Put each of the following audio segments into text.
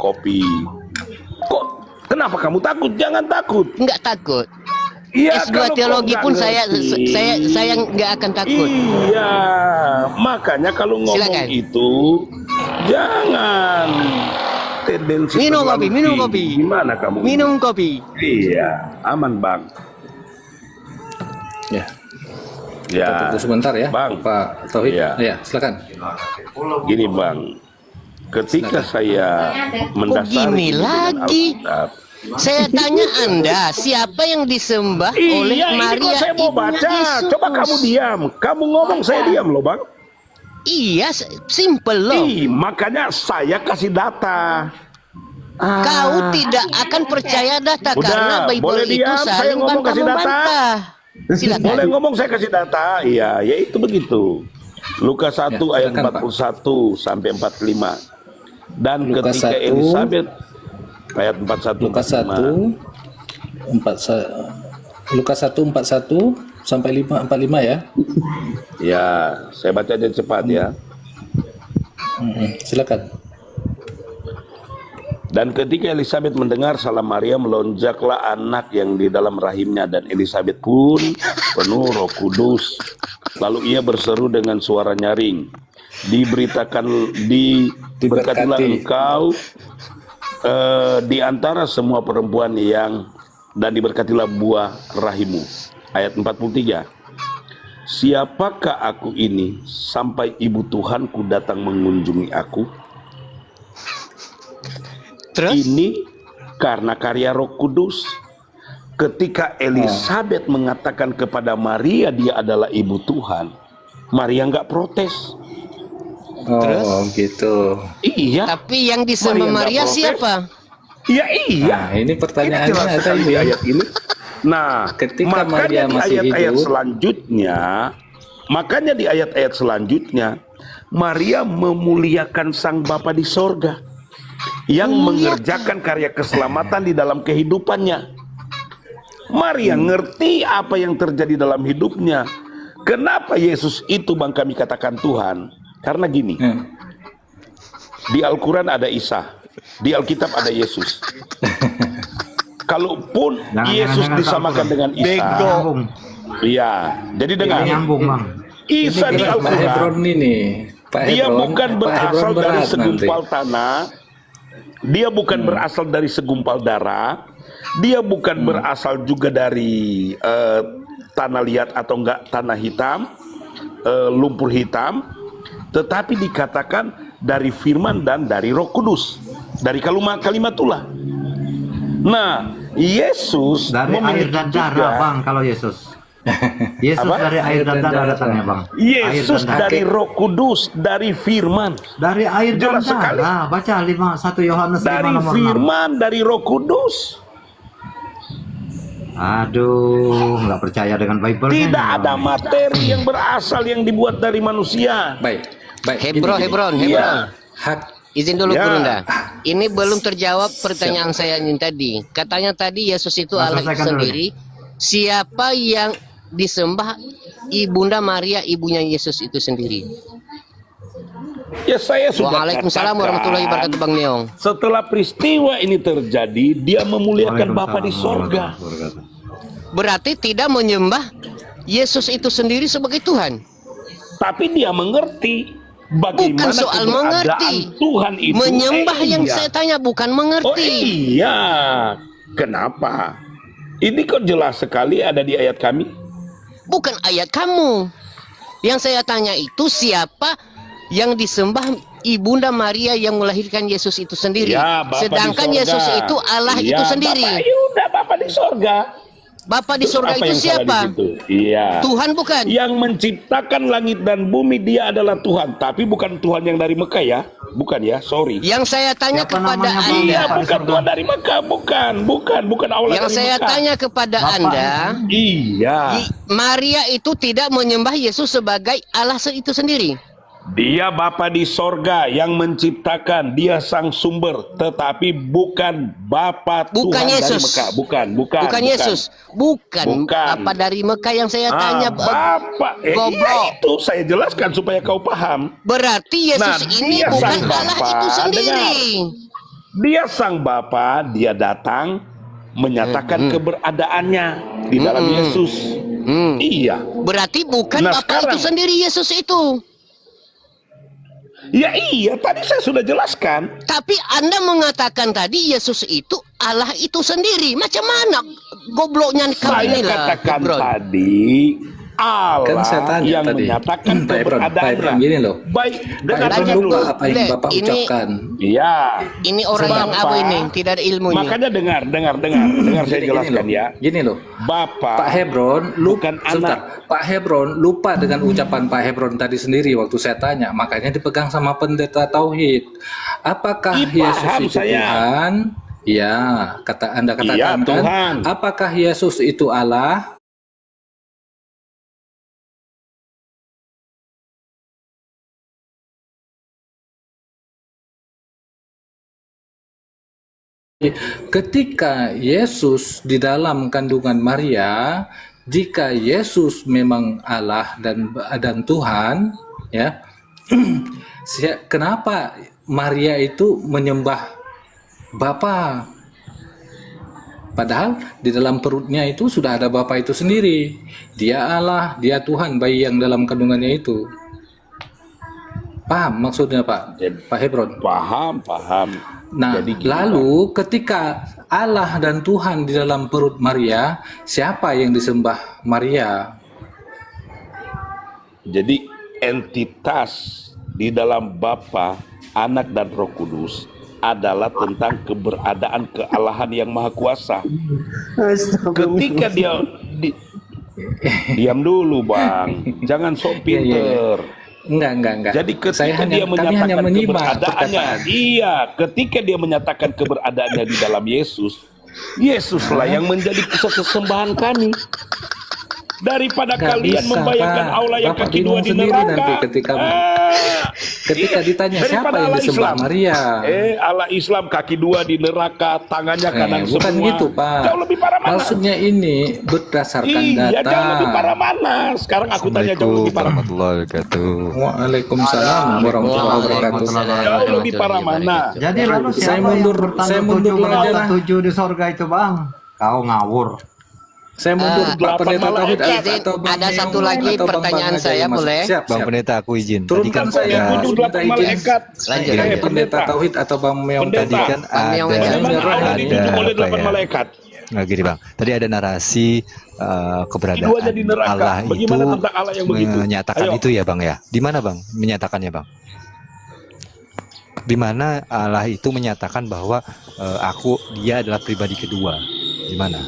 kopi. Kok kenapa kamu takut? Jangan takut. Enggak takut. Iya, S2 teologi pun saya nggak akan takut. Iya, makanya kalau ngomong Silakan. itu jangan tendensi Minum terlalu kopi, minum tinggi. kopi. Gimana kamu? Minum kopi. Iya, aman bang. Ya. Ya, Kita tunggu sebentar ya, Bang. Pak Tauhid. Iya. Ya, silakan. Gini bang, ketika saya mendasari gini dengan lagi? Alkitab, Saya tanya Anda, siapa yang disembah oleh iya, ini Maria? kok saya mau ibunya baca. Yesus? Coba kamu diam. Kamu ngomong, saya diam loh bang. Iya, simple loh. Makanya saya kasih data. Kau tidak akan percaya data Udah, karena Bible boleh itu diam, saya saling ngomong kasih data. bantah-membantah. Silakan. Boleh ngomong, saya kasih data. Iya, ya itu begitu. Lukas 1 Ya, ayat silakan, 41 sampai 45. Dan Lukas ketika 1, Elisabet ayat 41 Lukas 1 Lukas 1:41 sampai 45 ya. Ya, saya baca aja cepat ya. Silakan. Dan ketika Elisabet mendengar salam Maria, melonjaklah anak yang di dalam rahimnya, dan Elisabet pun penuh Roh Kudus. Lalu ia berseru dengan suara nyaring, diberkatilah engkau di antara semua perempuan dan diberkatilah buah rahimmu. Ayat 43. Siapakah aku ini sampai ibu Tuhanku datang mengunjungi aku? Terus? Ini karena karya Roh Kudus. Ketika Elisabet mengatakan kepada Maria dia adalah ibu Tuhan, Maria nggak protes. Terus? Oh, gitu. Iya. Tapi yang disembah Maria Maria nggak protes. siapa? Iya, iya. Nah, ini pertanyaannya Ini jelas ada sekali ini. di ayat ini. Nah, Ketika Maria makanya di masih ayat-ayat hidup, makanya di ayat-ayat selanjutnya, Maria memuliakan Sang Bapa di sorga yang mengerjakan karya keselamatan di dalam kehidupannya. Maria ngerti apa yang terjadi dalam hidupnya. Kenapa Yesus itu bang kami katakan Tuhan? Karena gini, di Al-Quran ada Isa, di Alkitab ada Yesus. Kalaupun Yesus disamakan dengan Isa, iya. Jadi dengan Isa di Pak Hebron Al-Quran, ini, Pak dia Hebron, bukan Pak berasal Hebron dari berat segumpal nanti. tanah, dia bukan berasal dari segumpal darah, dia bukan berasal juga dari tanah liat atau enggak tanah hitam, lumpur hitam, tetapi dikatakan dari firman dan dari Roh Kudus, dari kalimatullah. Nah, Yesus dari air dan darah, Bang, kalau Yesus. Yesus Apa? dari air dan darah datangnya, Bang. Yesus Air dan darah. dari Roh Kudus, dari firman, Dari air dan Jelas sekali. darah. Baca 1 Yohanes 5 dari nomor 6. firman, dari Roh Kudus. Aduh, nggak percaya dengan Bible. Tidak ada materi yang berasal yang dibuat dari manusia. Baik, baik. Hebron, Gini, Hebron, gini. Hebron. Hak Izin dulu Ya. Gurunda. Ini belum terjawab pertanyaan saya yang tadi. Katanya tadi Yesus itu Nah, Allah itu selesaikan dulu. sendiri. Siapa yang disembah Ibunda Maria, ibunya Yesus itu sendiri? Ya saya sudah Waalaikumsalam warahmatullahi wabarakatuh, Bang Neong. Setelah peristiwa ini terjadi, dia memuliakan Bapa di sorga. Berarti tidak menyembah Yesus itu sendiri sebagai Tuhan. Tapi dia mengerti bagaimana Bukan soal keberadaan mengerti. Tuhan itu. Menyembah yang iya. saya tanya bukan Oh mengerti. iya. Kenapa? Ini kok jelas sekali ada di ayat kami. Bukan ayat kamu. Yang saya tanya itu siapa yang disembah Ibunda Maria yang melahirkan Yesus itu sendiri. Ya, Bapa Sedangkan di sorga. Yesus itu Allah Ya, itu sendiri. Bapak, yaudah, Bapa di sorga. Bapa di Terus surga apa itu yang salah siapa? di situ? Iya. Tuhan bukan? Yang menciptakan langit dan bumi dia adalah Tuhan, tapi bukan Tuhan yang dari Mekah ya, bukan ya, sorry. Yang saya tanya Siapa kepada namanya, Bang? Anda, Iya, Bapak di bukan sorga. Tuhan dari Mekah, bukan Allah yang dari saya Mekah. tanya kepada Bapak Anda, Iya, Maria itu tidak menyembah Yesus sebagai Allah itu sendiri. dia Bapa di sorga yang menciptakan, dia sang sumber, tetapi bukan Bapa Bukan Tuhan Yesus. dari Mekah, bukan Yesus, bukan Bukan. Bapa dari Mekah yang saya tanya. Bapak, iya goblok. itu saya jelaskan supaya kau paham. Berarti Yesus Nah, ini dia bukan sang Allah Bapa itu sendiri. Dia sang Bapa, dia datang menyatakan keberadaannya di dalam Yesus. Iya. Berarti bukan Nah, Bapa itu sekarang- sendiri Yesus itu. Ya iya, tadi saya sudah jelaskan. Tapi Anda mengatakan tadi Yesus itu Allah itu sendiri. Macam mana gobloknya kau Saya inilah, katakan Bro? tadi Allah Kan saya tanya yang tadi. menyatakan Pak Hebron, keberadaannya. gini loh. Baik, Pak dengar Hebron saja lupa dulu. apa yang Le, Bapak ini- ucapkan. Iya. Ini orang Sebab yang apa apa? ini? Tidak ada ilmunya. Makanya dengar saya jelaskan loh, ya. Gini loh. Bapak Pak Hebron bukan sebentar. anak. Pak Hebron lupa dengan ucapan Pak Hebron tadi sendiri waktu saya tanya, makanya dipegang sama pendeta tauhid. Apakah Yesus paham itu saya. Tuhan? Ya, Anda katakan Iya, kan? Tuhan. Apakah Yesus itu Allah? Ketika Yesus di dalam kandungan Maria, jika Yesus memang Allah dan Tuhan, ya, kenapa Maria itu menyembah Bapa? Padahal di dalam perutnya itu sudah ada Bapa itu sendiri. Dia Allah, dia Tuhan, bayi yang dalam kandungannya itu. Paham maksudnya Pak Hebron? Paham. Nah, Jadi gini, lalu ketika Allah dan Tuhan di dalam perut Maria, siapa yang disembah Maria? Jadi entitas di dalam Bapa, Anak dan Roh Kudus adalah tentang keberadaan kealahan yang maha kuasa. Ketika dia diam dulu Bang, jangan sok Iya, iya, iya. pinter. Enggak. Jadi ketika dia kami hanya menyatakan menyimak keberadaannya, perkataan. iya, ketika dia menyatakan keberadaannya di dalam Yesus, Yesuslah yang menjadi pusat sesembahan kami. Daripada Nggak kalian bisa, membayangkan Pak. Allah yang Bapak kaki dua bingung di sendiri neraka. nanti ketika ditanya daripada siapa yang Allah disembah Islam. Maria. Allah Islam kaki dua di neraka, tangannya kanan Bukan semua. gitu, Pak. Jauh lebih parah mana? Maksudnya ini berdasarkan Iya, data. jauh lebih parah mana? Sekarang aku tanya jauh lebih parah. warahmatullahi wabarakatuh. Waalaikumsalam warahmatullahi wabarakatuh. Jauh lebih parah mana? Jadi lalu Saya siapa mundur- yang bertanggung saya mundur tujuh lagi malaikat lah. 7 di sorga itu Bang? Kau ngawur. Saya mundur Pak delapan Pendeta Tauhid malaikat. atau Bang Ada Meong satu lagi atau Bang pertanyaan Bang aja saya, yang masuk. boleh? Siap, Bang siap. Pendeta aku izin. Tadi Turunkan kan saya. ada, Tujuh delapan Minta izin. malaikat. Lanjut, Pendeta lanjut. Tauhid atau Bang Meong Pendeta. tadi kan Bang Meong aja. ada Bagaimana Allah ditunjuk oleh delapan malaikat? Nggak gini Bang. Tadi ada narasi keberadaan Keduanya di neraka. Allah itu Bagaimana tentang Allah yang begitu? menyatakan Ayo. itu ya Bang ya. Di mana Bang menyatakannya Bang? Di mana Allah itu menyatakan bahwa dia adalah pribadi kedua? Di mana?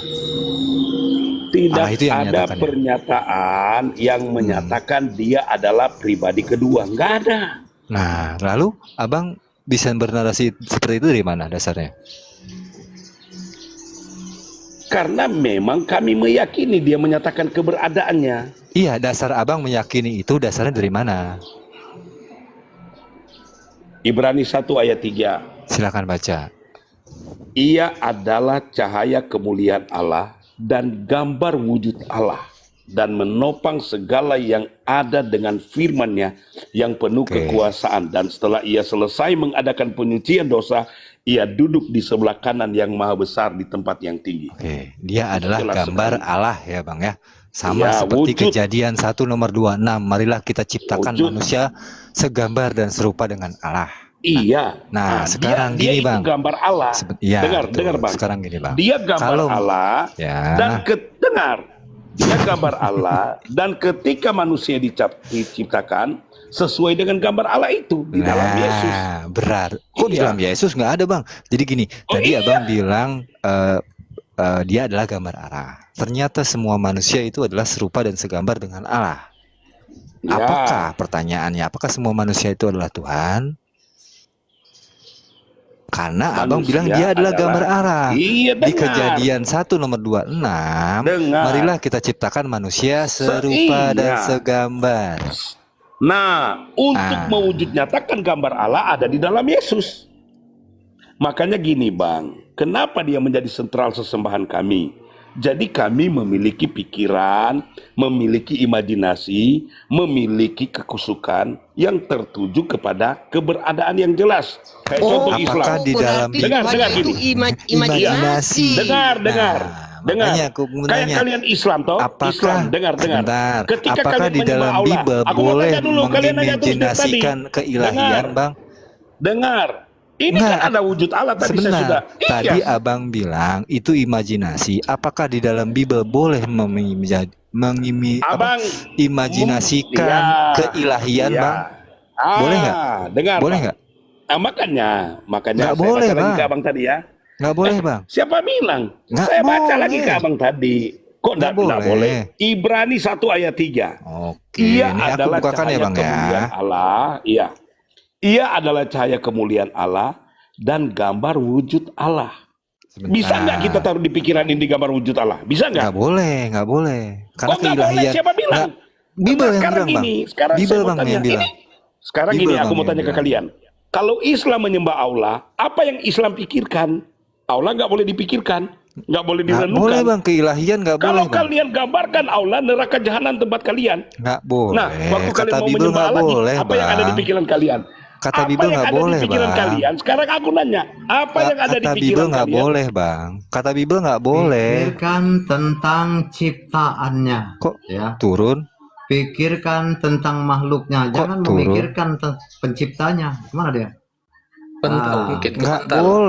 Tidak itu yang ada menyatakannya. pernyataan yang menyatakan dia adalah pribadi kedua. Nggak ada. Nah, lalu Abang bisa bernarasi seperti itu dari mana dasarnya? Karena memang kami meyakini dia menyatakan keberadaannya. Iya, dasar Abang meyakini itu dasarnya dari mana? Ibrani 1 ayat 3. Silakan baca. Ia adalah cahaya kemuliaan Allah dan gambar wujud Allah, dan menopang segala yang ada dengan firman-Nya yang penuh Oke. kekuasaan. Dan setelah ia selesai mengadakan penyucian dosa, ia duduk di sebelah kanan yang maha besar di tempat yang tinggi. Oke, dia adalah Jelas gambar sekali. Allah ya Bang ya. Sama Ya, seperti wujud. Kejadian 1 nomor 26. Marilah kita ciptakan Wujud. manusia segambar dan serupa dengan Allah. Iya. Nah, sekarang dia gini, itu Bang. gambar Allah. Iya, dengar, betul. dengar Bang. Sekarang gini Bang. Dia gambar Kalau- Allah Ya. dan dengar. Dia gambar Allah dan ketika manusia diciptakan sesuai dengan gambar Allah itu di dalam Yesus. Berat. Kok di Iya. dalam Yesus nggak ada Bang? Jadi gini, Oh, tadi iya. Abang bilang dia adalah gambar Allah. Ternyata semua manusia itu adalah serupa dan segambar dengan Allah. Ya. Apakah pertanyaannya? Apakah semua manusia itu adalah Tuhan? Karena Abang Manusia bilang dia adalah gambar Allah. Iya, Di dengar. Kejadian 1 nomor 26, Dengar. marilah kita ciptakan manusia serupa dan Iya. segambar. Nah, untuk Ah. mewujud nyatakan gambar Allah ada di dalam Yesus. Makanya gini Bang, kenapa dia menjadi sentral sesembahan kami? Jadi kami memiliki pikiran, memiliki imajinasi, memiliki kekusukan yang tertuju kepada keberadaan yang jelas. Kayak contoh Islam. apakah di dalam berarti Dengar, Tuhan dengar itu gini. imajinasi. Dengar. Makanya aku mau Kayak nanya, kalian Islam toh? apakah Islam, dengar. sebentar, Ketika apakah kalian di menyembah dalam Allah, Bible aku mau boleh tanya dulu, kalian nanya terus dari tadi. mengimajinasikan keilahian, Dengar. Bang? Dengar. Ini Enggak, kan ada wujud Allah tadi saya sudah. Sebentar, tadi Iya. abang bilang itu imajinasi. Apakah di dalam Bible boleh Abang imajinasikan ya, keilahian, ya. Bang? Boleh nggak? Dengar. Boleh Bang. nggak? Makanya Nggak saya boleh, baca lagi Bang. ke abang tadi ya. Nggak boleh, Bang. Siapa bilang? Nggak Saya baca boleh. lagi ke abang tadi. Kok Nggak nggak boleh? boleh. Ibrani 1 ayat 3. Oke, Ia ini aku adalah bukakan cahaya ya, Bang ya. kemuliaan Allah. Iya. Ia adalah cahaya kemuliaan Allah dan gambar wujud Allah. Sebentar. Bisa nggak kita taruh di pikiran ini gambar wujud Allah? Bisa nggak? Nggak boleh, nggak boleh. Karena Kok nggak boleh? keilahian. Siapa bilang? Nggak, Bible yang Sekarang bilang, Bang. gini, sekarang Bible, saya mau Bang, tanya. yang bilang. Sekarang Bible, gini, aku Bang, mau yang tanya ke bilang. kalian. Kalau Islam menyembah Allah, apa yang Islam pikirkan? Allah nggak boleh dipikirkan, nggak boleh Nggak direnungkan. boleh, Bang. Keilahian nggak boleh, Kalau Bang. kalian gambarkan Allah neraka jahanam tempat kalian. Nggak boleh. Nah, waktu kalian Kata mau Bible menyembah nggak Allah, boleh, apa yang ada di Bang. pikiran kalian? Kata Apa Bible yang nggak ada boleh, di pikiran Bang. kalian? Sekarang aku nanya, apa yang ada di Kata pikiran Bible nggak kalian? boleh, Bang. Kata Bible nggak boleh. Pikirkan tentang ciptaannya. Kok Ya. turun? Pikirkan tentang makhluknya. Kok Jangan turun? memikirkan penciptanya. Gimana dia? Bentar, Ah, mungkin Nggak bentar. boleh.